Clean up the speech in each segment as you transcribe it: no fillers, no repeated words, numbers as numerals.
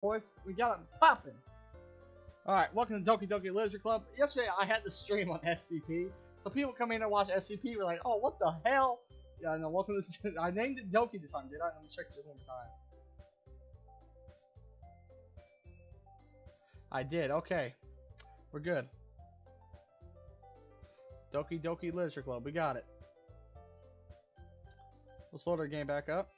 Boys, we got it popping. Alright, welcome to Doki Literature Club. Yesterday I had to stream on SCP, so people come in and watch SCP were like, oh, what the hell? Yeah, no, welcome to I named it Doki this time, did I? Let me check this one time. I did, okay. We're good. Doki Literature Club, we got it. Let's load our game back up.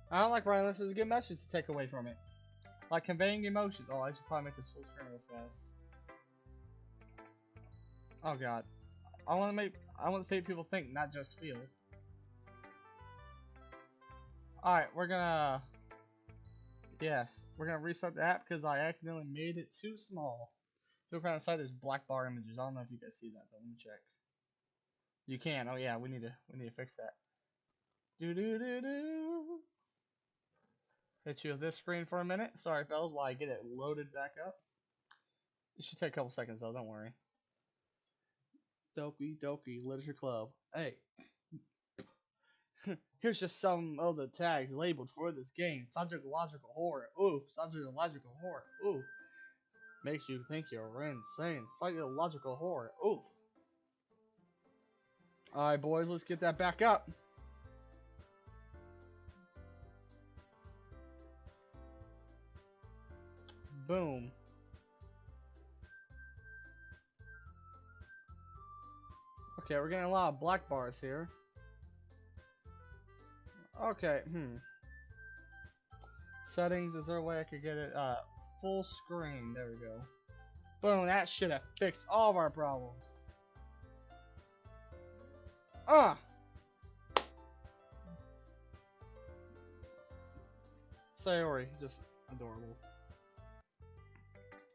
I don't like writing unless there's a good message to take away from it. Like conveying emotions. Oh, I should probably make this full screen real fast. Oh god. I want to make people think, not just feel. Alright, we're gonna restart the app because I accidentally made it too small. So kind of side there's black bar images. I don't know if you guys see that though. Let me check. You can. Oh yeah, we need to fix that. Do do do do. Hit you with this screen for a minute. Sorry, fellas, while I get it loaded back up. It should take a couple seconds though. Don't worry. Doki Literature Club. Hey. Here's just some of the tags labeled for this game. Psychological horror. Ooh. Psychological horror. Ooh. Makes you think you're insane. Psychological horror. Oof. Alright, boys, let's get that back up. Boom. Okay, we're getting a lot of black bars here. Okay, Settings, is there a way I could get it full screen? There we go. Boom, that should have fixed all of our problems. Sayori, just adorable.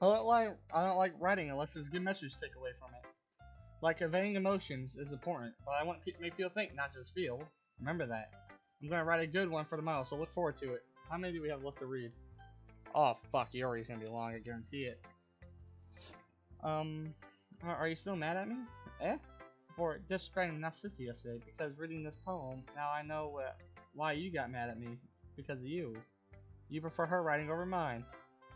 I don't like writing unless there's a good message to take away from it. Like conveying emotions is important, but I want to make people think, not just feel. Remember that. I'm gonna write a good one for tomorrow, so look forward to it. How many do we have left to read? Oh fuck, Yori's gonna be long, I guarantee it. Are you still mad at me? For disrespecting Natsuki yesterday, because reading this poem, now I know why you got mad at me. Because of you. You prefer her writing over mine.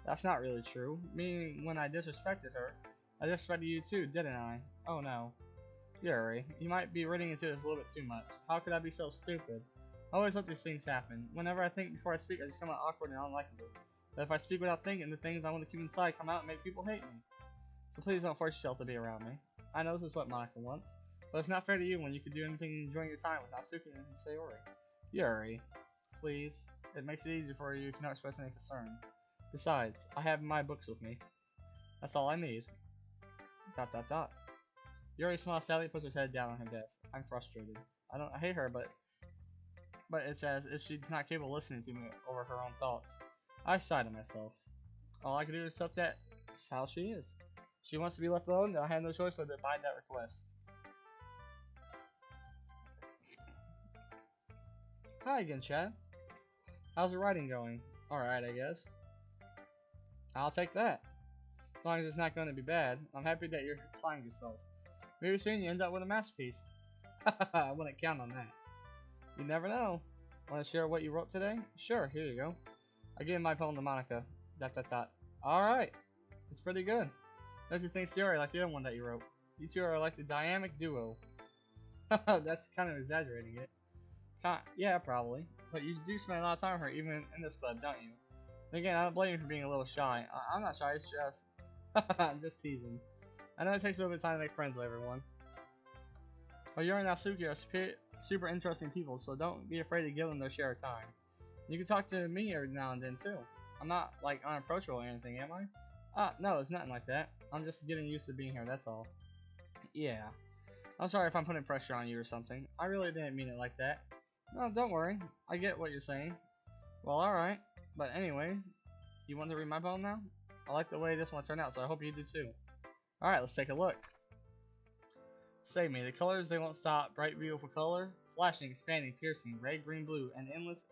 That's not really true. Meaning, when I disrespected her, I disrespected you too, didn't I? Oh no. Yuri, you might be reading into this a little bit too much. How could I be so stupid? I always let these things happen. Whenever I think before I speak, I just come out awkward and unlikable. But if I speak without thinking, the things I want to keep inside come out and make people hate me. So please don't force yourself to be around me. I know this is what Monica wants, but it's not fair to you when you could do anything enjoying your time with Natsuki and Sayori. Yuri, please. It makes it easier for you if you're not expressing any concern. Besides, I have my books with me. That's all I need. ... Yuri smiles sadly and puts her head down on her desk. I'm frustrated. I hate her, but it's as if she's not capable of listening to me over her own thoughts. I sigh to myself. All I can do is accept that it's how she is. She wants to be left alone, then I have no choice but to abide that request. Hi again, Chad. How's the writing going? Alright, I guess. I'll take that. As long as it's not going to be bad. I'm happy that you're applying yourself. Maybe soon you end up with a masterpiece. I wouldn't count on that. You never know. Want to share what you wrote today? Sure, here you go. I gave my poem to Monica. ... Alright. It's pretty good. Don't you think Sayori like the other one that you wrote? You two are like the dynamic duo. That's kind of exaggerating it. Yeah, probably. But you do spend a lot of time with her, even in this club, don't you? And again, I don't blame you for being a little shy. I'm not shy, it's just... I'm just teasing. I know it takes a little bit of time to make friends with everyone. But Yuri and Natsuki are super interesting people, so don't be afraid to give them their share of time. You can talk to me every now and then, too. I'm not, like, unapproachable or anything, am I? No, it's nothing like that. I'm just getting used to being here, that's all. Yeah. I'm sorry if I'm putting pressure on you or something. I really didn't mean it like that. No, don't worry. I get what you're saying. Well, alright. But anyways, you want to read my poem now? I like the way this one turned out, so I hope you do too. Alright, let's take a look. Save me. The colors, they won't stop. Bright, beautiful color. Flashing, expanding, piercing. Red, green, blue. And endless...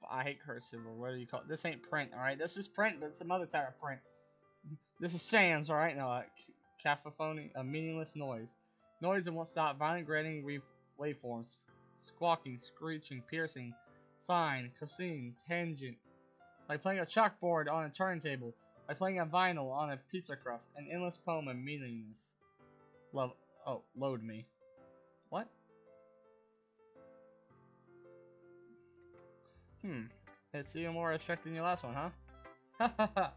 I hate cursive, or what do you call it? This ain't print, alright? This is print, but it's some other type of print. This is sans, alright? No, cacophony, a meaningless noise. Noise that won't stop. Violent grating waveforms. Squawking, screeching, piercing. Sine, cosine, tangent. Like playing a chalkboard on a turntable. Like playing a vinyl on a pizza crust. An endless poem of meaningless. Love. Oh, load me. What? It's even more effective than your last one, huh? Ha ha ha!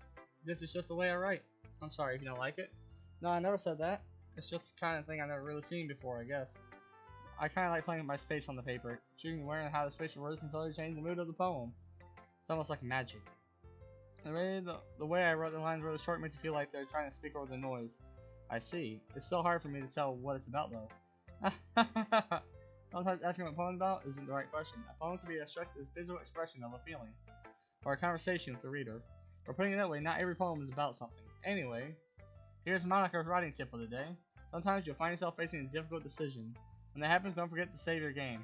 This is just the way I write. I'm sorry if you don't like it. No, I never said that. It's just the kind of thing I've never really seen before, I guess. I kind of like playing with my space on the paper, choosing where and how the spatial words can totally change the mood of the poem. It's almost like magic. The way I wrote the lines really short makes it feel like they're trying to speak over the noise. I see. It's so hard for me to tell what it's about, though. Sometimes asking what a poem's about isn't the right question. A poem can be a visual expression of a feeling, or a conversation with the reader. Or putting it that way, not every poem is about something. Anyway, here's Monica's writing tip of the day. Sometimes you'll find yourself facing a difficult decision. When that happens, don't forget to save your game.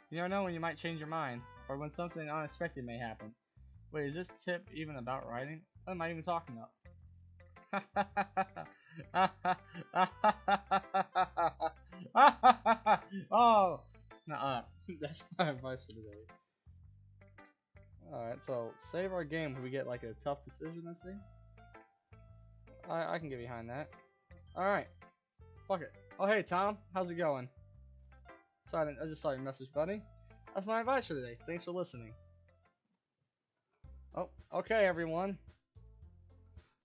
You never know when you might change your mind, or when something unexpected may happen. Wait, is this tip even about writing? What am I even talking about? Oh, that's my advice for today. Alright, so save our game if we get like a tough decision, let's see. I can get behind that. Alright, fuck it. Oh hey Tom, how's it going? Sorry, I just saw your message, buddy. That's my advice for today. Thanks for listening. Oh, okay everyone.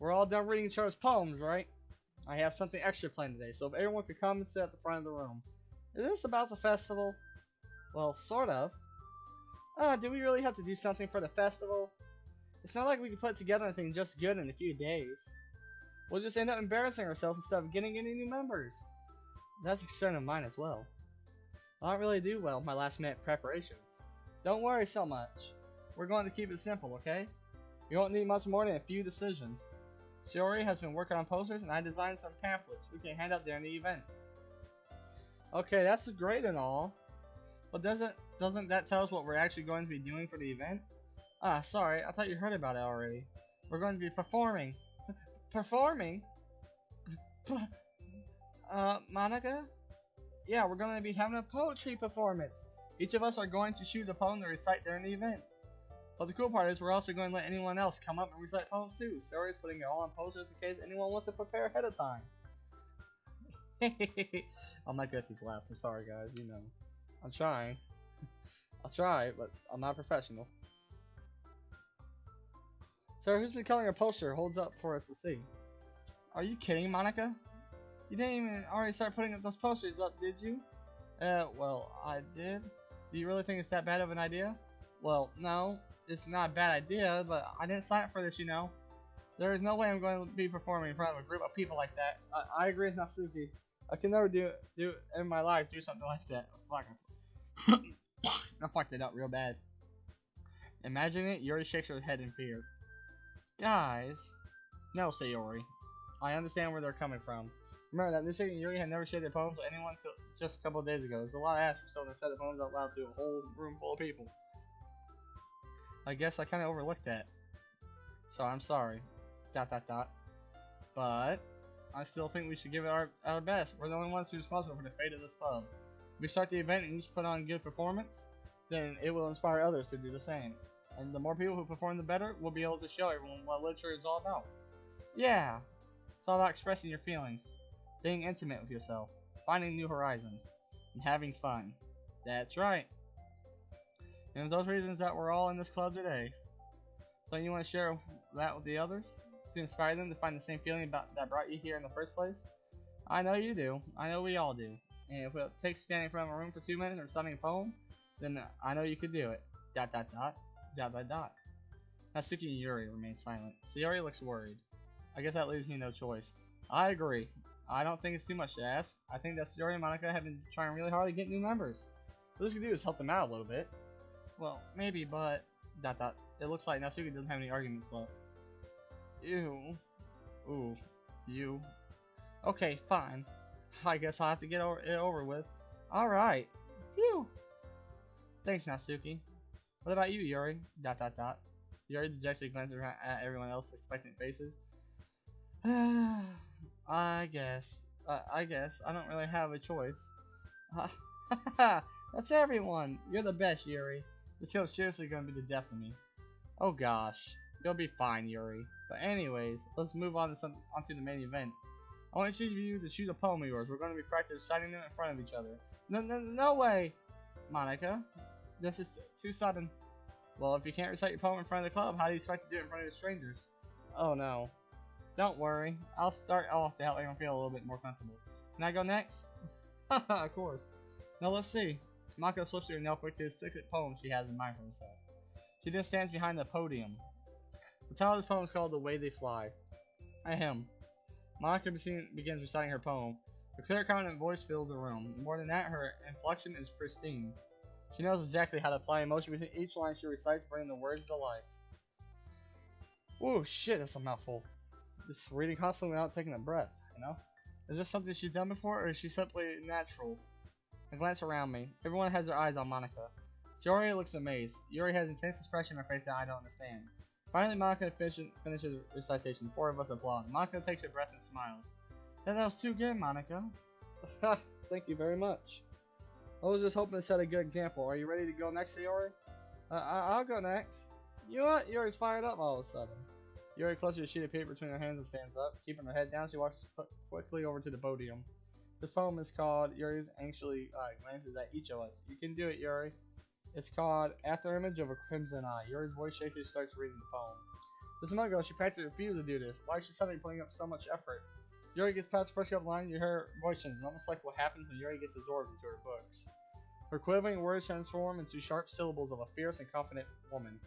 We're all done reading each other's poems, right? I have something extra planned today, so if everyone could come and sit at the front of the room. Is this about the festival? Well, sort of. Do we really have to do something for the festival? It's not like we can put together anything just good in a few days. We'll just end up embarrassing ourselves instead of getting any new members. That's a concern of mine as well. I don't really do well with my last minute preparations. Don't worry so much. We're going to keep it simple, okay? You won't need much more than a few decisions. Shiori has been working on posters and I designed some pamphlets we can hand out during the event. Okay, that's great and all. But doesn't that tell us what we're actually going to be doing for the event? Sorry, I thought you heard about it already. We're going to be performing. Performing? Monica? Yeah, we're going to be having a poetry performance. Each of us are going to choose a poem to recite during the event. But the cool part is we're also going to let anyone else come up and recite poems too. Shiori's putting it all on posters in case anyone wants to prepare ahead of time. I'm not good at these laughs, I'm sorry guys, you know. I'm trying. I'll try, but I'm not professional. Sir, who's been coloring a poster holds up for us to see? Are you kidding, Monica? You didn't even already start putting up those posters up, did you? Well, I did. Do you really think it's that bad of an idea? Well, no, it's not a bad idea, but I didn't sign up for this, you know. There is no way I'm going to be performing in front of a group of people like that. I agree with Natsuki. I can never do in my life do something like that. Fuck. I fucked it up real bad. Imagine it, Yuri shakes her head in fear. Guys. No, Sayori. I understand where they're coming from. Remember that Natsuki and Yuri had never shared their poems with anyone until just a couple of days ago. It's a lot to ask for someone to say their poems out loud to a whole room full of people. I guess I kinda overlooked that. So I'm sorry. ... But I still think we should give it our best. We're the only ones who are responsible for the fate of this club. If we start the event and each put on a good performance, then it will inspire others to do the same. And the more people who perform, the better. We'll be able to show everyone what literature is all about. Yeah, it's all about expressing your feelings, being intimate with yourself, finding new horizons, and having fun. That's right. And those reasons that we're all in this club today. So you want to share that with the others? To inspire them to find the same feeling that brought you here in the first place? I know you do. I know we all do. And if it takes standing in front of a room for 2 minutes or reciting a poem, then I know you could do it. ... Natsuki and Yuri remain silent. Sayori looks worried. I guess that leaves me no choice. I agree. I don't think it's too much to ask. I think that Sayori and Monica have been trying really hard to get new members. What we can do is help them out a little bit. Well, maybe, but... It looks like Natsuki doesn't have any arguments left. Ew. Ooh. You. Okay, fine. I guess I'll have to get it over with. Alright. Phew. Thanks, Natsuki. What about you, Yuri? ... Yuri dejectedly glances around at everyone else, expectant faces. I guess. I guess. I don't really have a choice. That's everyone! You're the best, Yuri. This kill's seriously gonna be the death of me. Oh gosh. You'll be fine, Yuri. But anyways, let's move on to onto the main event. I want each of you to choose a poem of yours. We're going to be practicing reciting them in front of each other. No way! Monica. This is too sudden. Well, if you can't recite your poem in front of the club, how do you expect to do it in front of strangers? Oh no. Don't worry. I'll start off to help everyone feel a little bit more comfortable. Can I go next? Of course. Now let's see. Monica slips her notebook to the specific poem she has in mind for herself. She then stands behind the podium. The title of this poem is called The Way They Fly. Ahem. Monica begins reciting her poem. Her clear, confident voice fills the room. More than that, her inflection is pristine. She knows exactly how to apply emotion between each line she recites, bringing the words to life. Ooh, shit, that's a mouthful. Just reading constantly without taking a breath, you know? Is this something she's done before, or is she simply natural? I glance around me. Everyone has their eyes on Monica. Yuri looks amazed. Yuri has an intense expression on her face that I don't understand. Finally, Monica finishes recitation. Four of us applaud. Monica takes a breath and smiles. That was too good, Monica. Thank you very much. I was just hoping to set a good example. Are you ready to go next, Yuri? I'll go next. You know what? Yuri's fired up all of a sudden. Yuri clutches a sheet of paper between her hands and stands up. Keeping her head down, she walks quickly over to the podium. This poem is called Yuri's anxiously glances at each of us. You can do it, Yuri. It's called Afterimage of a Crimson Eye. Yuri's voice shakes as she starts reading the poem. Just a moment ago, she practically refused to do this. Why is she suddenly putting up so much effort? Yuri gets past the first couple lines, you hear her voice change, almost like what happens when Yuri gets absorbed into her books. Her quivering words transform into sharp syllables of a fierce and confident woman.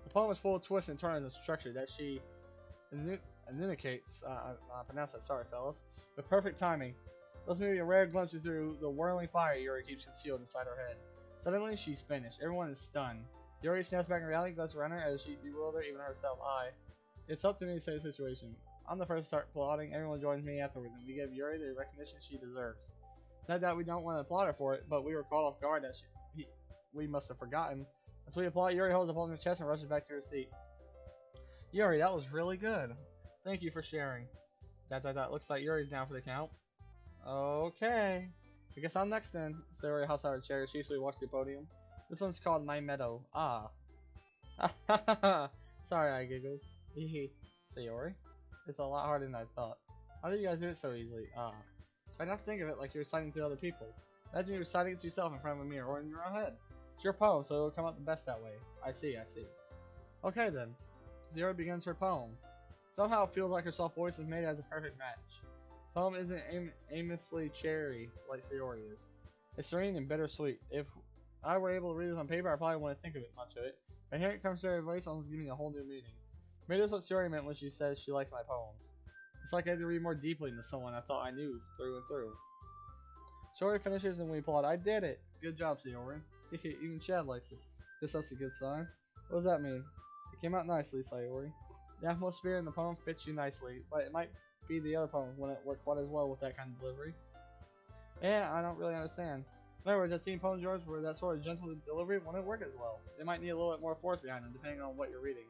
The poem is full of twists and turns and structure that she enunciates, I pronounced that, sorry fellas, with perfect timing. Those may be a rare glimpse through the whirling fire Yuri keeps concealed inside her head. Suddenly, she's finished. Everyone is stunned. Yuri snaps back in reality, glances around her as she bewilders even herself. It's up to me to say the situation. I'm the first to start applauding. Everyone joins me afterwards, and we give Yuri the recognition she deserves. Not that we don't want to applaud her for it, but we were caught off guard that we must have forgotten. As we applaud, Yuri holds the poem in his chest and rushes back to her seat. Yuri, that was really good. Thank you for sharing. Looks like Yuri's down for the count. Okay. I guess I'm next then. Sayori hops out of her chair. She usually walks to the podium. This one's called My Meadow. Ah. Sorry, I giggled. Sayori? It's a lot harder than I thought. How did you guys do it so easily? Ah. Try not to think of it like you're reciting to other people. Imagine you're reciting it to yourself in front of a mirror or in your own head. It's your poem, so it'll come out the best that way. I see. Okay then. Sayori begins her poem. Somehow it feels like her soft voice is made as a perfect match. The poem isn't aimlessly cherry like Sayori is. It's serene and bittersweet. If I were able to read this on paper, I probably wouldn't think of it much of it. But hearing it come to Sayori's voice almost giving me a whole new meaning. Maybe that's what Sayori meant when she says she likes my poems. It's like I had to read more deeply into someone I thought I knew through and through. Sayori finishes and we applaud. I did it! Good job, Sayori. Even Chad likes it. Guess that's a good sign. What does that mean? It came out nicely, Sayori. The atmosphere in the poem fits you nicely, but it might be the other poems wouldn't work quite as well with that kind of delivery. Yeah, I don't really understand. In other words, I've seen poems of yours where that sort of gentle delivery wouldn't work as well. They might need a little bit more force behind them, depending on what you're reading.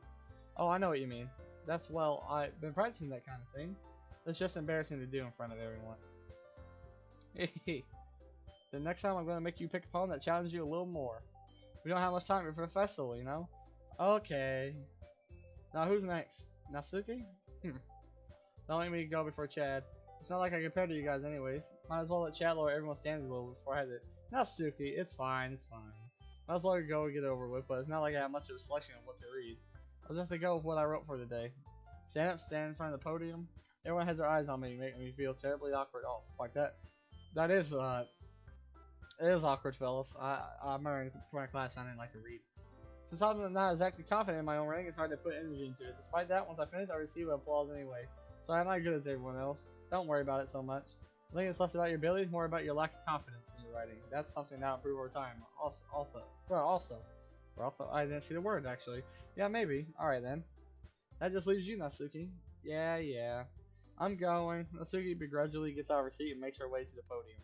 Oh, I know what you mean. That's, well, I've been practicing that kind of thing. It's just embarrassing to do in front of everyone. The next time I'm going to make you pick a poem that challenges you a little more. We don't have much time for a festival, you know? Okay. Now who's next? Natsuki? Don't let me go before Chad. It's not like I compared to you guys anyways. Might as well let Chad lower everyone's standards a little before I had to. Natsuki, it's fine. Might as well go and get it over with, but it's not like I have much of a selection of what to read. I'll just have to go with what I wrote for today. Stand up, stand in front of the podium. Everyone has their eyes on me, making me feel terribly awkward. Oh, like that. That is, it is awkward, fellas. I remember in front of class I didn't like to read. Since I'm not exactly confident in my own writing, it's hard to put energy into it. Despite that, once I finish, I receive applause anyway. So I'm not good as everyone else. Don't worry about it so much. I think it's less about your ability, more about your lack of confidence in your writing. That's something that will improve over time. Also, I didn't see the word actually. Yeah, maybe. Alright then. That just leaves you, Natsuki. Yeah. I'm going. Natsuki begrudgingly gets out of her seat and makes her way to the podium.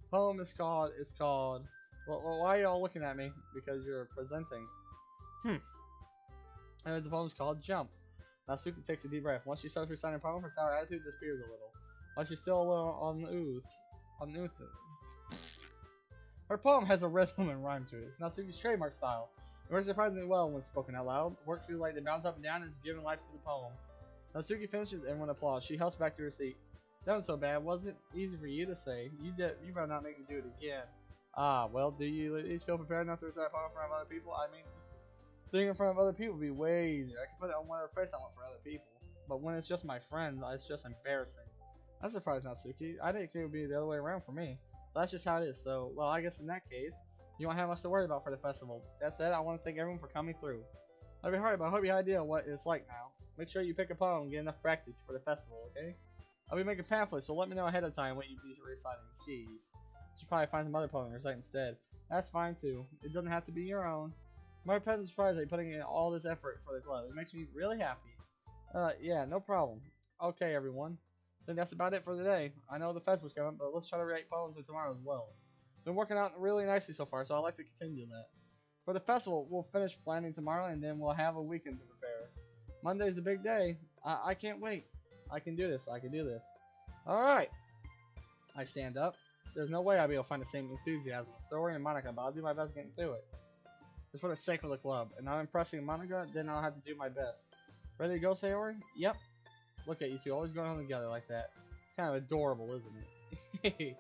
The poem is called, well, why are y'all looking at me? Because you're presenting. And the poem's called Jump. Natsuki takes a deep breath. Once she starts reciting the poem, her sour attitude disappears a little. but she's still a little on the ooze. On the ooze. Her poem has a rhythm and rhyme to it. It's Natsuki's trademark style. It works surprisingly well when spoken out loud. It works through like they bounce up and down and is giving life to the poem. Natsuki finishes, everyone applauds. She helps back to her seat. That wasn't so bad, was it? Easy for you to say. You better not make me do it again. Ah, well, do you at least feel prepared enough to recite a poem in front of other people? I mean, doing it in front of other people would be way easier. I can put it on whatever face I want for other people. But when it's just my friend, it's just embarrassing. I'm surprised, Natsuki. I didn't think it would be the other way around for me. But that's just how it is, so, well, I guess in that case, you won't have much to worry about for the festival. That said, I want to thank everyone for coming through. I'll be hard, but I hope you have an idea of what it's like now. Make sure you pick a poem and get enough practice for the festival, okay? I'll be making pamphlets, so let me know ahead of time what you'd be reciting. Jeez. Should probably find some other poem to recite instead. That's fine too. It doesn't have to be your own. I'm very pleasantly surprised that you're putting in all this effort for the club. It makes me really happy. Yeah, no problem. Okay, everyone. I think that's about it for today. I know the festival's coming, but let's try to write poems for tomorrow as well. Been working out really nicely so far, so I'd like to continue that. For the festival, we'll finish planning tomorrow, and then we'll have a weekend to prepare. Monday's a big day. I can't wait. I can do this. I can do this. Alright. I stand up. There's no way I'll be able to find the same enthusiasm with Sori and Monica, but I'll do my best getting to it. Just for the sake of the club. And I'm impressing Monica, then I'll have to do my best. Ready to go, Sayori? Yep. Look at you two, always going home together like that. It's kind of adorable, isn't it?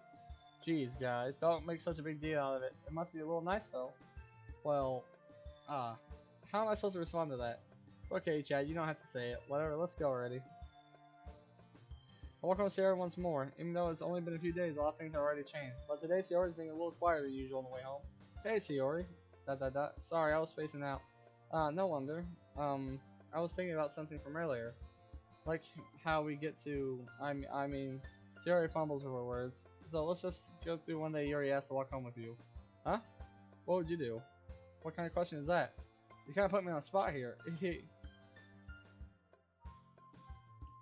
Jeez, guys, don't make such a big deal out of it. It must be a little nice, though. Well, how am I supposed to respond to that? Okay, Chad, you don't have to say it. Whatever, let's go already. I walk home with Sayori once more. Even though it's only been a few days, a lot of things have already changed. But today, Sayori's being a little quieter than usual on the way home. Hey, Sayori. Sorry, I was spacing out. No wonder. I was thinking about something from earlier. Like how we get to, I mean, Sayori fumbles over words. So let's just go through one day Yuri asked to walk home with you. Huh? What would you do? What kind of question is that? You kind of put me on the spot here.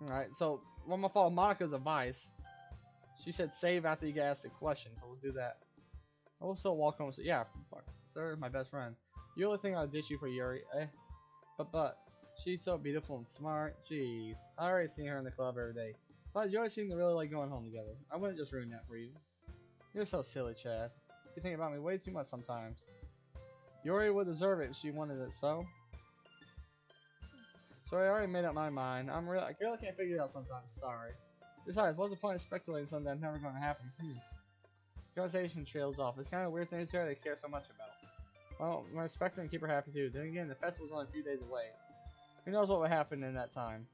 Alright, so one more follow Monica's advice. She said save after you get asked a question, so let's do that. I will still walk home. Yeah, fuck. Sir, my best friend. You really think I'll ditch you for Yuri, eh? But, she's so beautiful and smart. Jeez. I already seen her in the club every day. Besides, you always seem to really like going home together. I wouldn't just ruin that for you. You're so silly, Chad. You think about me way too much sometimes. Yuri would deserve it if she wanted it, so. Sorry, I already made up my mind. I really can't figure it out sometimes. Sorry. Besides, what's the point of speculating something that's never going to happen? Conversation trails off. It's kind of a weird thing to say they care so much about. Well, I respect her and keep her happy too. Then again, the festival's only a few days away. Who knows what would happen in that time?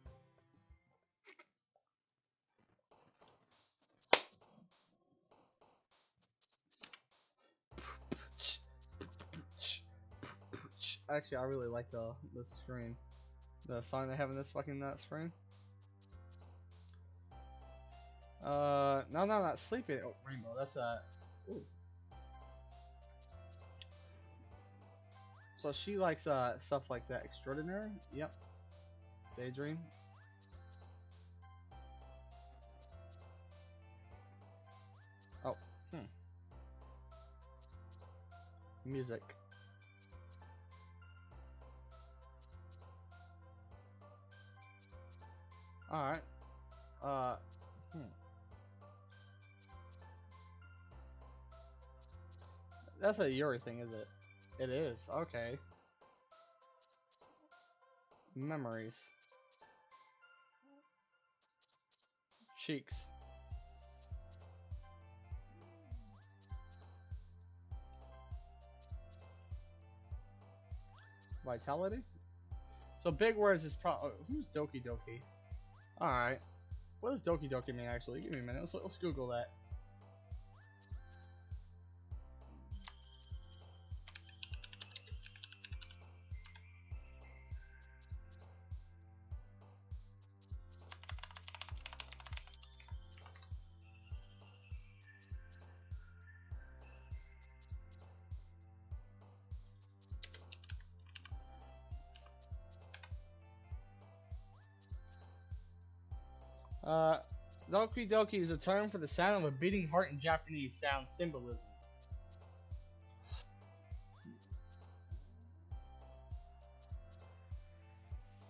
Actually, I really like the screen. The song they have in this fucking screen. No, not sleeping. Oh, Rainbow. That's ooh. So she likes stuff like that. Extraordinary. Yep. Daydream. Oh. Music. Alright. That's a Yuri thing, is it? It is. Okay. Memories. Cheeks. Vitality? So big words is who's Doki Doki? Alright. What does Doki Doki mean actually? Give me a minute. Let's Google that. Doki Doki is a term for the sound of a beating heart in Japanese sound symbolism.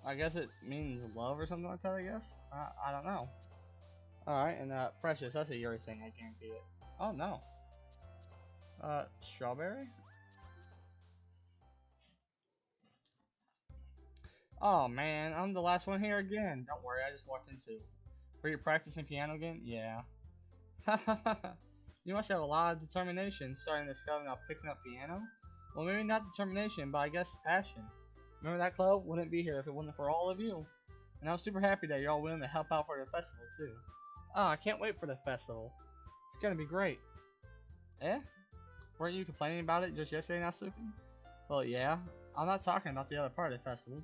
I guess it means love or something like that, I guess? I don't know. Alright, and Precious, that's a Yuri thing, I guarantee it. Oh no. Strawberry? Oh man, I'm the last one here again. Don't worry, I just walked into. Were you practicing piano again? Yeah. You must have a lot of determination starting this club and now picking up piano. Well, maybe not determination, but I guess passion. Remember that club wouldn't be here if it wasn't for all of you. And I'm super happy that you're all willing to help out for the festival too. Oh, I can't wait for the festival. It's gonna be great. Eh? Weren't you complaining about it just yesterday, Natsuki? Well, yeah. I'm not talking about the other part of the festival.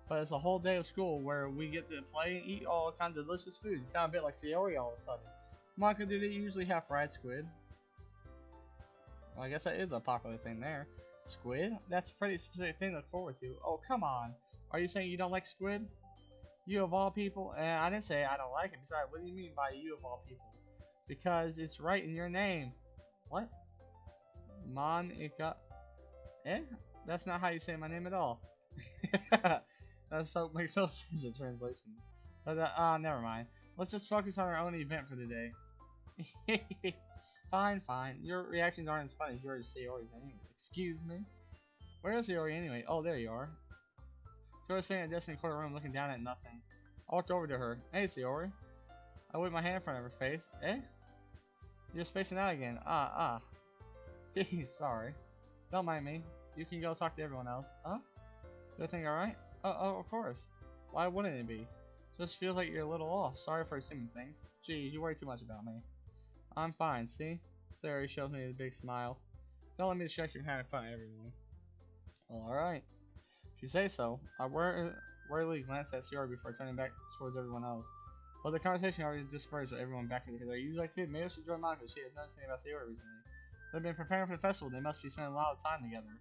But it's a whole day of school where we get to play and eat all kinds of delicious food. You sound a bit like Sayori all of a sudden. Monica, do they usually have fried squid? Well, I guess that is a popular thing there. Squid? That's a pretty specific thing to look forward to. Oh, come on. Are you saying you don't like squid? You of all people? I didn't say I don't like it. Besides, what do you mean by you of all people? Because it's right in your name. What? Monica. Eh? That's not how you say my name at all. That so makes no sense in translation. But never mind. Let's just focus on our own event for the day. Fine, fine. Your reactions aren't as funny as yours to Sayori's anyway. Excuse me? Where is Sayori anyway? Oh, there you are. Sayori's sitting at a desk in the corner room looking down at nothing. I walked over to her. Hey, Sayori. I waved my hand in front of her face. Eh? You're spacing out again. Sorry. Don't mind me. You can go talk to everyone else. Huh? Is everything alright? Oh, of course. Why wouldn't it be? Just feels like you're a little off. Sorry for assuming things. Gee, you worry too much about me. I'm fine, see? Sayori shows me a big smile. Don't let me distract your hand in front of everyone. Alright. If you say so. I worriedly glanced at Sayori before turning back towards everyone else. But the conversation already dispersed with everyone back in the You like too? Maybe I should join Monica. She has nothing about Sayori recently. They've been preparing for the festival. They must be spending a lot of time together.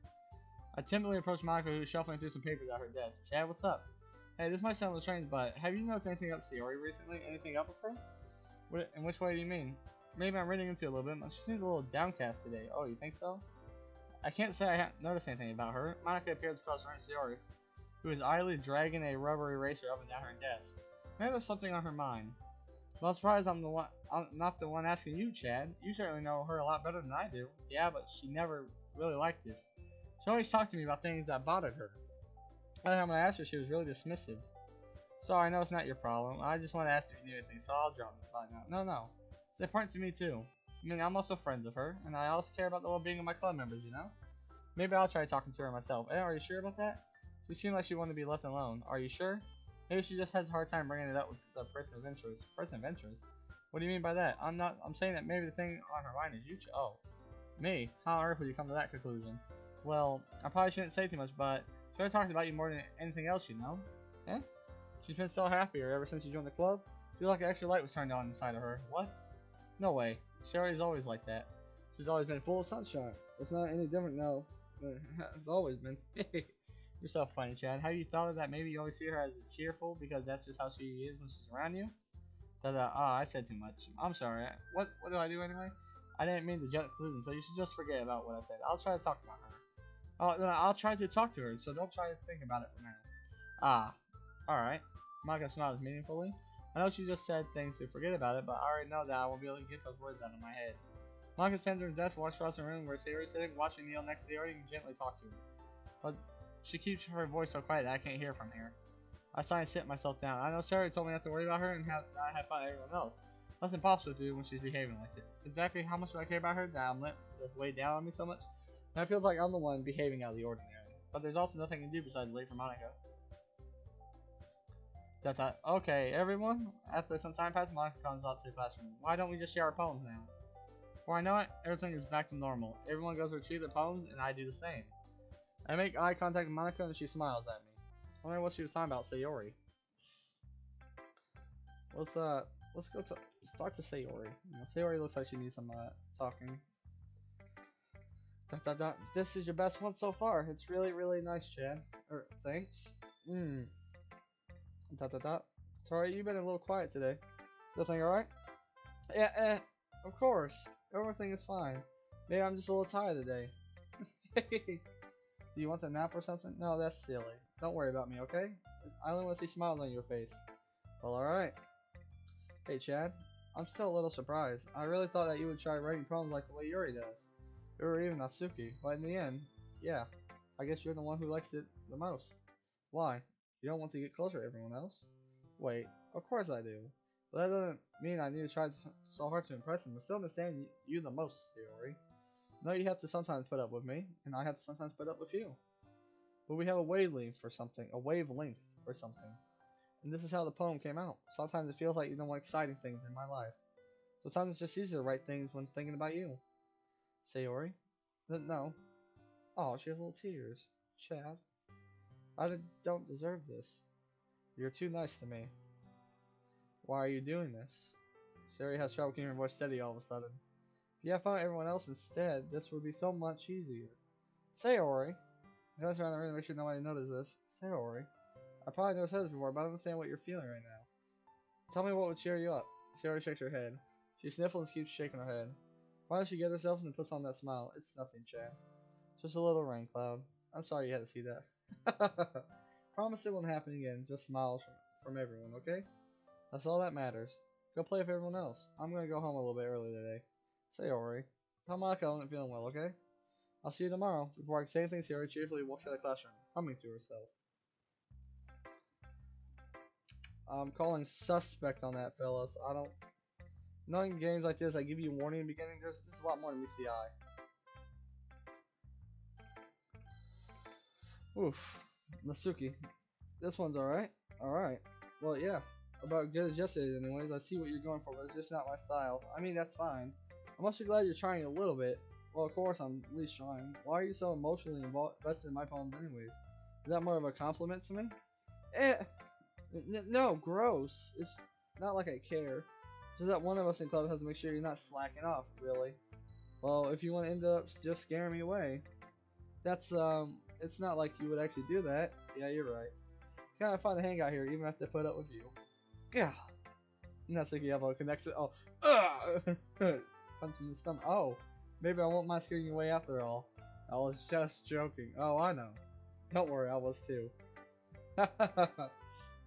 I timidly approached Monica, who was shuffling through some papers at her desk. Chad, what's up? Hey, this might sound a little strange, but have you noticed anything up Sayori recently? Anything up with her? In which way do you mean? Maybe I'm reading into it a little bit, but she seems a little downcast today. Oh, you think so? I can't say I haven't noticed anything about her. Monica appeared across from Sayori, who was idly dragging a rubber eraser up and down her desk. Maybe there's something on her mind. Well, I'm surprised I'm not the one asking you, Chad. You certainly know her a lot better than I do. Yeah, but she never really liked this. She always talked to me about things that bothered her. Every time I asked her, she was really dismissive. Sorry, I know it's not your problem. I just want to ask if you knew anything, so I'll drop it by now. No. It's important to me, too. I mean, I'm also friends with her, and I also care about the well-being of my club members, you know? Maybe I'll try talking to her myself. Hey, are you sure about that? She seemed like she wanted to be left alone. Are you sure? Maybe she just has a hard time bringing it up with the person of interest. Person of interest? What do you mean by that? I'm saying that maybe the thing on her mind is you. Oh. Me? How on earth would you come to that conclusion? Well, I probably shouldn't say too much, but she talks about you more than anything else, you know? Eh? She's been so happy ever since you joined the club. Feels like an extra light was turned on inside of her. What? No way. Sayori's always like that. She's always been full of sunshine. It's not any different now. It's always been. You're so funny, Chad. Have you thought of that? Maybe you always see her as cheerful because that's just how she is when she's around you? I said too much. I'm sorry. What do I do anyway? I didn't mean to jump to conclusions, so you should just forget about what I said. I'll try to talk about her. I'll try to talk to her, so don't try to think about it for now. Alright. Monica smiles meaningfully. I know she just said things to forget about it, but I already know that I won't be able to get those words out of my head. Monica stands at her desk, walks across the room where Sayori is sitting, watching Neil next to Sayori, and gently talk to her. But she keeps her voice so quiet that I can't hear from here. I sigh and sit myself down. I know Sayori told me not to worry about her and not have fun with everyone else. That's impossible to do when she's behaving like this. Exactly how much do I care about her that I'm letting this weigh down on me so much? And it feels like I'm the one behaving out of the ordinary. But there's also nothing I can do besides wait for Monica. Okay, everyone. After some time passes, Monica comes out to the classroom. Why don't we just share our poems now? Before I know it, everything is back to normal. Everyone goes to retrieve their poems, and I do the same. I make eye contact with Monica, and she smiles at me. I wonder what she was talking about, Sayori. Let's talk to Sayori. Sayori looks like she needs some talking. This is your best one so far. It's really, really nice, Chad. Thanks. Sorry, you've been a little quiet today. Still think alright? Yeah, of course. Everything is fine. Maybe I'm just a little tired today. Do you want a nap or something? No, that's silly. Don't worry about me, okay? I only want to see smiles on your face. Well, alright. Hey Chad, I'm still a little surprised. I really thought that you would try writing poems like the way Yuri does. Or even Natsuki, but in the end, yeah, I guess you're the one who likes it the most. Why? You don't want to get closer to everyone else? Wait, of course I do. But that doesn't mean I need to try so hard to impress him. I still understand you the most, Yuri. No, you have to sometimes put up with me, and I have to sometimes put up with you. But we have a wavelength for something, a wavelength or something. And this is how the poem came out. Sometimes it feels like you don't want exciting things in my life. Sometimes it's just easier to write things when thinking about you. Sayori? No. Oh, she has little tears. Chad. Don't deserve this. You're too nice to me. Why are you doing this? Sayori has trouble keeping her voice steady all of a sudden. If you had found everyone else instead, this would be so much easier. Sayori. I glance around the room to make sure nobody notices this. Sayori. I probably never said this before, but I don't understand what you're feeling right now. Tell me what would cheer you up. Sayori shakes her head. She sniffles and keeps shaking her head. Finally she gets herself and puts on that smile. It's nothing, Chad. Just a little rain cloud. I'm sorry you had to see that. Promise it won't happen again. Just smiles from everyone, okay? That's all that matters. Go play with everyone else. I'm gonna go home a little bit early today. Sayori. Tell Maka I wasn't feeling well, okay? I'll see you tomorrow. Before I can say anything, Sayori cheerfully walks out of the classroom, humming to herself. I'm calling suspect on that, fellas. I don't... Knowing games like this, I give you a warning in the beginning, there's a lot more than meets the eye. Oof. Natsuki. This one's alright. Alright. Well, yeah. About good as yesterday, anyways. I see what you're going for, but it's just not my style. I mean, that's fine. I'm actually glad you're trying a little bit. Well, of course, I'm at least trying. Why are you so emotionally invested in my poems, anyways? Is that more of a compliment to me? No, gross. It's not like I care. Just that one of us in club has to make sure you're not slacking off, really. Well, if you want to end up just scaring me away, that's, it's not like you would actually do that. Yeah, you're right. It's kind of fun to hang out here, even if they put up with you. Gah! That's like you have a connection. Oh, punch him in the stomach. Oh, maybe I won't mind scaring you away after all. I was just joking. Oh, I know. Don't worry, I was too.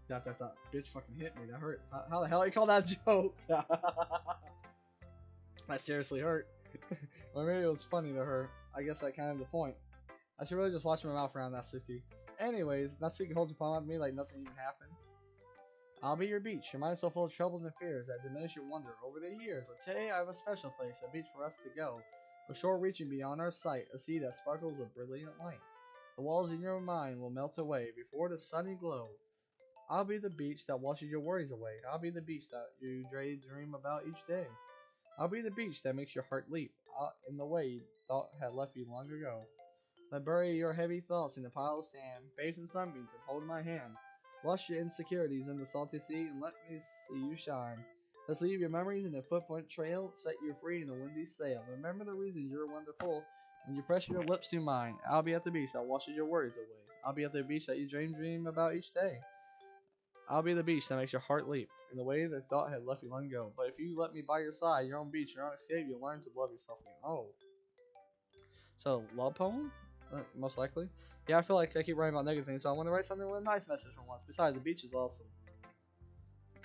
That bitch fucking hit me. That hurt. How the hell you call that a joke? That seriously hurt. Or maybe it was funny to her. I guess that's kind of the point. I should really just watch my mouth around Natsuki. Anyways, Natsuki holds her palm out to me like nothing even happened. I'll be your beach. Your mind is so full of troubles and fears that diminish your wonder over the years. But today I have a special place, a beach for us to go. A shore reaching beyond our sight, a sea that sparkles with brilliant light. The walls in your mind will melt away before the sunny glow. I'll be the beach that washes your worries away. I'll be the beach that you dream about each day. I'll be the beach that makes your heart leap in the way you thought had left you long ago. Let bury your heavy thoughts in a pile of sand, bathe in sunbeams and hold my hand. Wash your insecurities in the salty sea and let me see you shine. Let's leave your memories in the footprint trail, set you free in the windy sail. Remember the reason you're wonderful when you press your lips to mine. I'll be at the beach that washes your worries away. I'll be at the beach that you dream about each day. I'll be the beach that makes your heart leap in the way the thought had left you long ago. But if you let me by your side, your own beach, your own escape, you'll learn to love yourself again. Oh. So, love poem? Most likely. Yeah, I feel like I keep writing about negative things, so I want to write something with a nice message for once. Besides, the beach is awesome.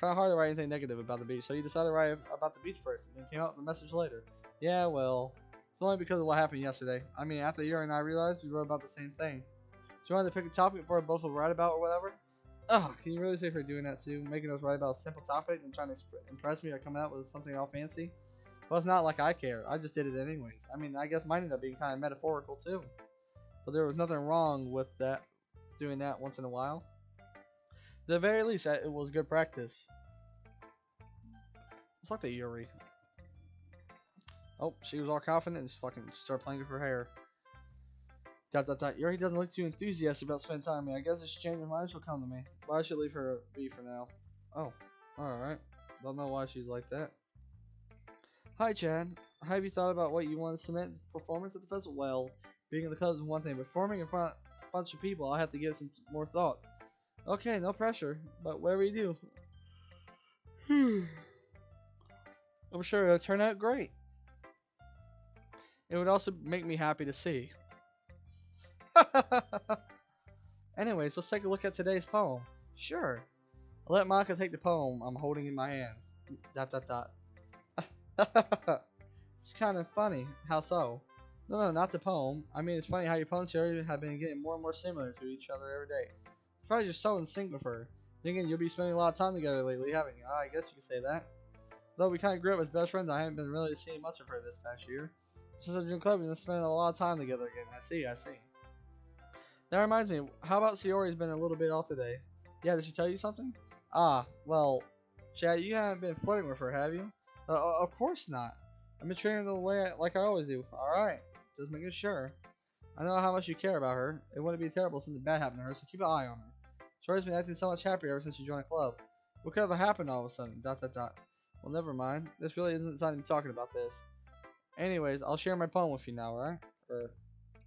Kind of hard to write anything negative about the beach, so you decided to write about the beach first, and then came out with the message later. Yeah, well, it's only because of what happened yesterday. I mean, after Yuri and I realized we wrote about the same thing. So you wanted to pick a topic for both will write about or whatever? Ugh, can you really say for doing that too? Making us write about a simple topic and trying to impress me or coming out with something all fancy? Well, it's not like I care. I just did it anyways. I mean, I guess mine ended up being kind of metaphorical too. But there was nothing wrong with that, doing that once in a while. At the very least, it was good practice. It's like the Yuri. Oh, she was all confident and just fucking started playing with her hair. ... Yuri doesn't look too enthusiastic about spending time with me. I guess if she changes her mind, she'll come to me. But I should leave her be for now. Oh, alright. Don't know why she's like that. Hi, Chad. Have you thought about what you want to submit performance at the festival? Well, being in the club is one thing, but performing in front of a bunch of people, I'll have to give some more thought. Okay, no pressure, but whatever you do, I'm sure it'll turn out great. It would also make me happy to see. Anyways, let's take a look at today's poem. Sure. I'll let Maka take the poem I'm holding in my hands. Dot dot dot. It's kind of funny. How so? No, not the poem. I mean, it's funny how your poems here have been getting more and more similar to each other every day. Surprised you're so in sync with her. Thinking you'll be spending a lot of time together lately, haven't you? I guess you could say that. Though we kind of grew up as best friends, I haven't been really seeing much of her this past year. Since I've joined club, we've been spending a lot of time together again. I see. That reminds me, how about Sayori's been a little bit off today? Yeah, did she tell you something? Ah, well, Chad, you haven't been flirting with her, have you? Of course not. I've been treating her the way like I always do. Alright, just making sure. I know how much you care about her. It wouldn't be terrible if something bad happened to her, so keep an eye on her. Sayori's been acting so much happier ever since you joined the club. What could have happened all of a sudden? Dot dot dot. Well, never mind. This really isn't the time to be talking about this. Anyways, I'll share my poem with you now, alright?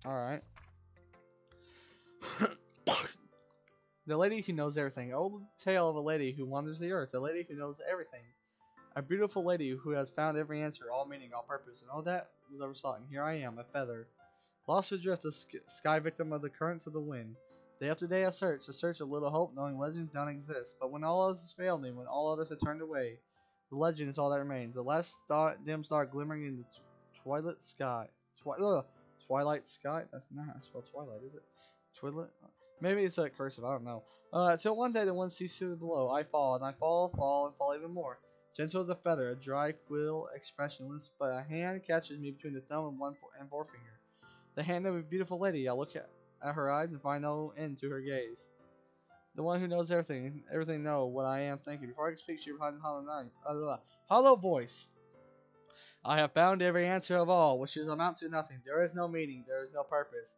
Alright. The lady who knows everything. Old tale of a lady who wanders the earth. A lady who knows everything. A beautiful lady who has found every answer, all meaning, all purpose, and all that was ever sought. And here I am, a feather. Lost adrift, a sky victim of the currents of the wind. Day after day I search, a search of little hope, knowing legends don't exist. But when all else has failed me, when all others have turned away, the legend is all that remains. The last dim star glimmering in the twilight sky. Twilight sky? That's not how to spell twilight, is it? Twilight? Maybe it's a cursive, I don't know. Till one day the wind ceases below. I fall, and I fall, and fall even more. Gentle as a feather, a dry quill, expressionless, but a hand catches me between the thumb and forefinger. The hand of a beautiful lady. I look at her eyes and find no end to her gaze. The one who knows everything know what I am thinking. Before I can speak, she replies in hollow voice. I have found every answer of all, which is amount to nothing. There is no meaning, there is no purpose,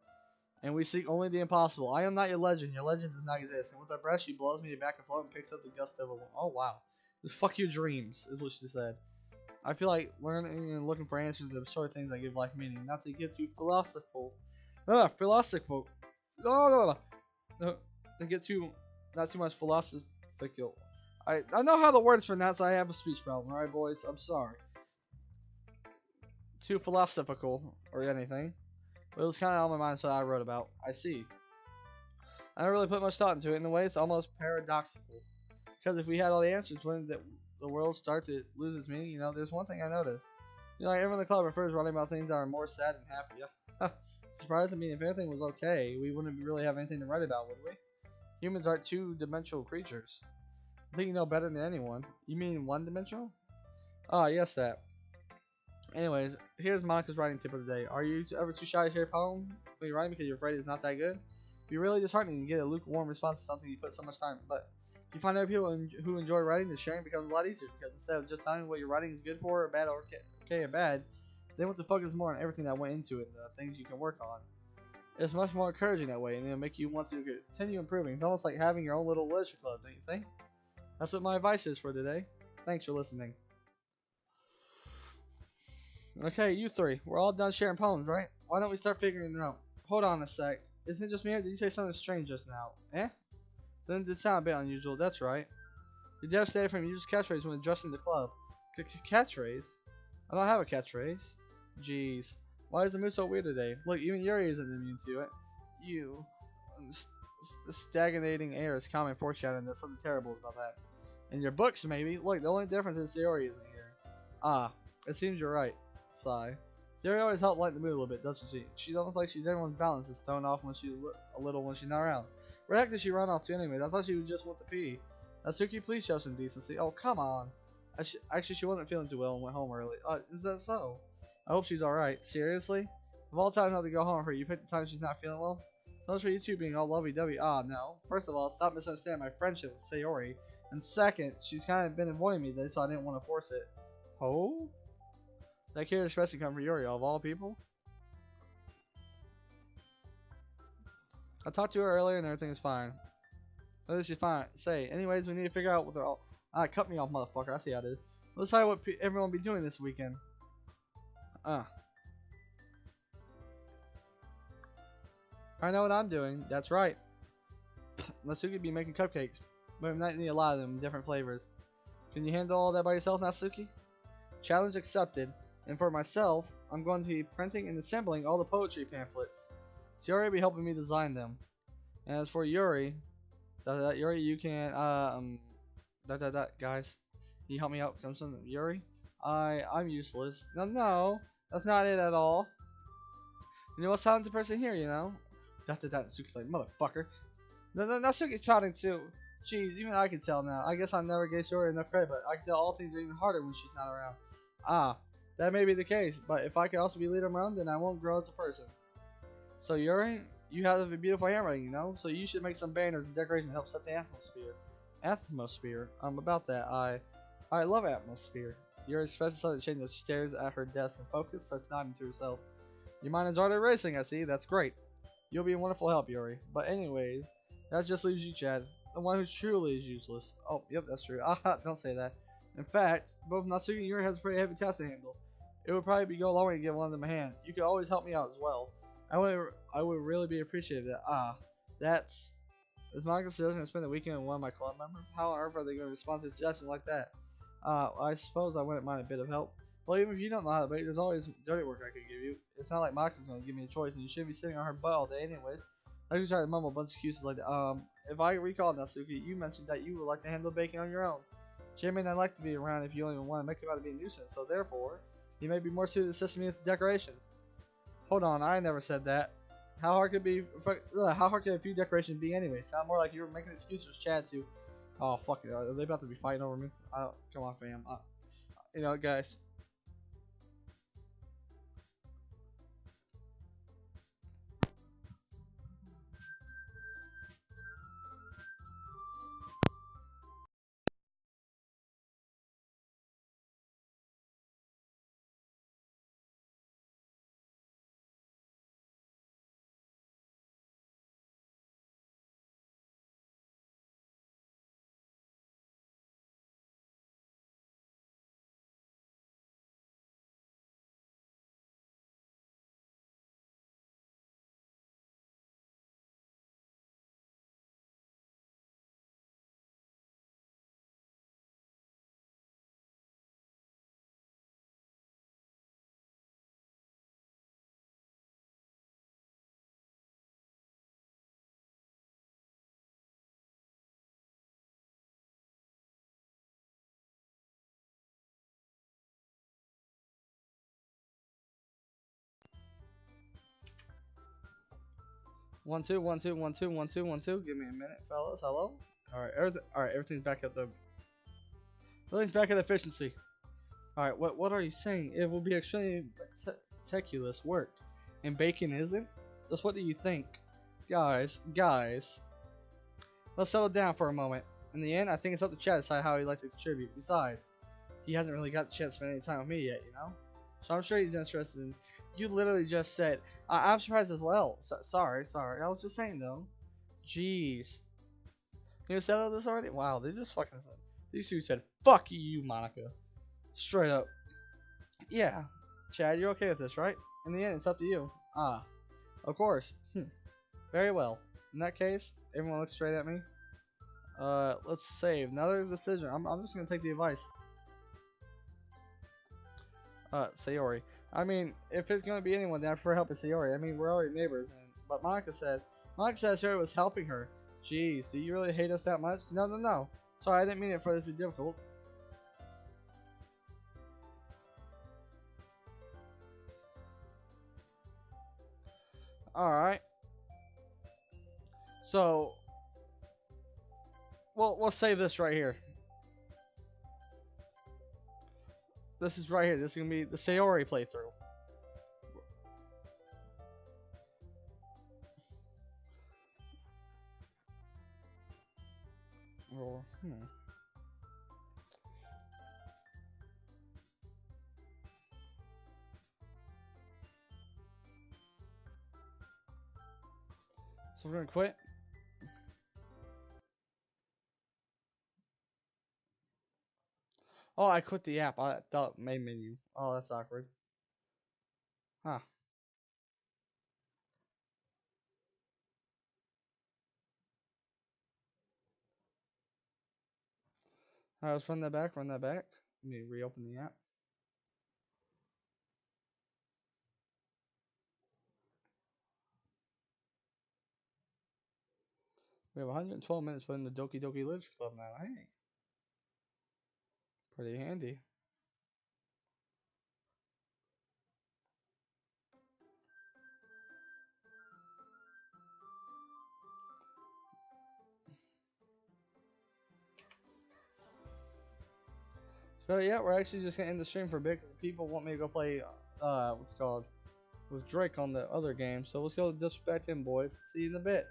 and we seek only the impossible. I am not your legend does not exist. And with her breath, she blows me back and forth and picks up the gust of a wind. Oh wow. Fuck your dreams, is what she said. I feel like learning and looking for answers to absurd things that give life meaning, not to get too philosophical. To get too, not too much philosophical. I know how the word's pronounced. I have a speech problem. Alright, boys. I'm sorry. Too philosophical or anything. But it was kind of on my mind, so I wrote about. I see. I don't really put much thought into it. In a way, it's almost paradoxical. Because if we had all the answers, wouldn't the world start to lose its meaning? You know, there's one thing I noticed. You know, like everyone in the club prefers writing about things that are more sad than happy. Surprised, I mean, if everything was okay, we wouldn't really have anything to write about, would we? Humans aren't two-dimensional creatures. I think you know better than anyone. You mean one-dimensional? Ah, yes, that. Anyways, here's Monica's writing tip of the day. Are you ever too shy to share a poem when you're writing because you're afraid it's not that good? It'd be really disheartening to get a lukewarm response to something you put so much time. But if you find other people who enjoy writing, the sharing becomes a lot easier, because instead of just telling what your writing is good for or bad or okay or bad, they want to focus more on everything that went into it, the things you can work on. It's much more encouraging that way, and it'll make you want to continue improving. It's almost like having your own little literature club, don't you think? That's what my advice is for today. Thanks for listening. Okay, you three. We're all done sharing poems, right? Why don't we start figuring it out? Hold on a sec. Isn't it just me, or did you say something strange just now? Eh? Doesn't it sound a bit unusual? That's right. You're devastated from your usual catchphrase when addressing the club. Catchphrase? I don't have a catchphrase. Jeez. Why is the mood so weird today? Look, even Yuri isn't immune to it. You. The stagnating air is common foreshadowing that something terrible is about that. In your books, maybe. Look, the only difference is Yuri isn't here. Ah, it seems you're right. Sigh. Yuri always helps lighten the mood a little bit, doesn't she? She's almost like she's everyone's balance. It's thrown off when she's a little when she's not around. Where the heck did she run off to anyways? I thought she would just want to pee. Natsuki, please show some decency. Oh, come on. Actually, she wasn't feeling too well and went home early. Is that so? I hope she's alright. Seriously? Of all times not to go home with her, you picked the time she's not feeling well? Thanks for you two being all lovey-dovey. Ah, no. First of all, stop misunderstanding my friendship with Sayori. And second, she's kind of been avoiding me today, so I didn't want to force it. Oh? That kid especially come from Yuri, of all people? I talked to her earlier and everything is fine. What is she fine? Say, anyways, we need to figure out what they're all. Ah, cut me off, motherfucker. I see how it is. Let's decide what everyone will be doing this weekend. I know what I'm doing. That's right. Natsuki be making cupcakes, but we might need a lot of them, different flavors. Can you handle all that by yourself, Natsuki? Challenge accepted. And for myself, I'm going to be printing and assembling all the poetry pamphlets. Sayori will be helping me design them. And as for Yuri, Yuri, you can guys. Can you help me out? Something, Yuri? I'm useless. No, no, that's not it at all. You know, what's talented person here, you know? That's Suki's like, motherfucker. No, no, Suki's pouting too. Jeez, even I can tell now. I guess I never gave Yuri enough credit, but I can tell all things are even harder when she's not around. Ah, that may be the case, but if I can also be leader of my own, then I won't grow as a person. So Yuri, you have a beautiful handwriting, you know? So you should make some banners and decorations to help set the atmosphere. Atmosphere? About that, I love atmosphere. Yuri expresses something to change as she stares at her desk and focus, starts nodding to herself. Your mind has already racing, I see. That's great. You'll be a wonderful help, Yuri. But anyways, that just leaves you, Chad. The one who truly is useless. Oh, yep, that's true. Ah, don't say that. In fact, both Natsuki and Yuri has a pretty heavy task to handle. It would probably go a long way to give one of them a hand. You could always help me out as well. I would really be appreciative of that. Ah, that's... Is Monica suggesting to spend the weekend with one of my club members? How on earth are they going to respond to a suggestion like that? I suppose I wouldn't mind a bit of help. Well, even if you don't know how to bake, there's always dirty work I could give you. It's not like Moxie's going to give me a choice, and you shouldn't be sitting on her butt all day anyways. I could try to mumble a bunch of excuses like that. If I recall, Natsuki, you mentioned that you would like to handle baking on your own. She may not like to be around if you don't even want to make him out to be a nuisance, so therefore, you may be more suited to assisting me with the decorations. Hold on, I never said that. How hard could a few decorations be anyway? Sound more like you were making excuses for Chad too. Oh, fuck it. Are they about to be fighting over me? Come on, fam. You know, guys. One two one two one two one two one two. Give me a minute, fellas. Hello. All right. Everything's back at the. Everything's back at efficiency. All right. What are you saying? It will be extremely meticulous work, and bacon isn't. Just what do you think, guys? Let's settle down for a moment. In the end, I think it's up to Chad to decide how he'd like to contribute. Besides, he hasn't really got the chance to spend any time with me yet, you know. So I'm sure he's interested in. You literally just said. I'm surprised as well. Sorry. I was just saying though. Jeez. You settled this already? Wow, they just fucking said. These two said, "Fuck you, Monica." Straight up. Yeah. Chad, you're okay with this, right? In the end, it's up to you. Ah. Of course. Very well. In that case, everyone looks straight at me. Let's save. Now there's a decision. I'm just gonna take the advice. Sayori. I mean, if it's gonna be anyone, then I prefer helping Sayori. I mean, we're already neighbors, but Monica said Sayori was helping her. Jeez, do you really hate us that much? No. Sorry, I didn't mean it for this to be difficult. Alright. So, we'll save this right here. This is right here. This is gonna be the Sayori playthrough. So we're gonna quit. Oh, I quit the app. I thought main menu. Oh, that's awkward. Huh. Alright, let's run that back. Let me reopen the app. We have 112 minutes within the Doki Doki Literature Club now. Hey. Pretty handy. So yeah, we're actually just gonna end the stream for a bit because people want me to go play what's it called with Drake on the other game. So let's go disrespect him, boys. See you in a bit.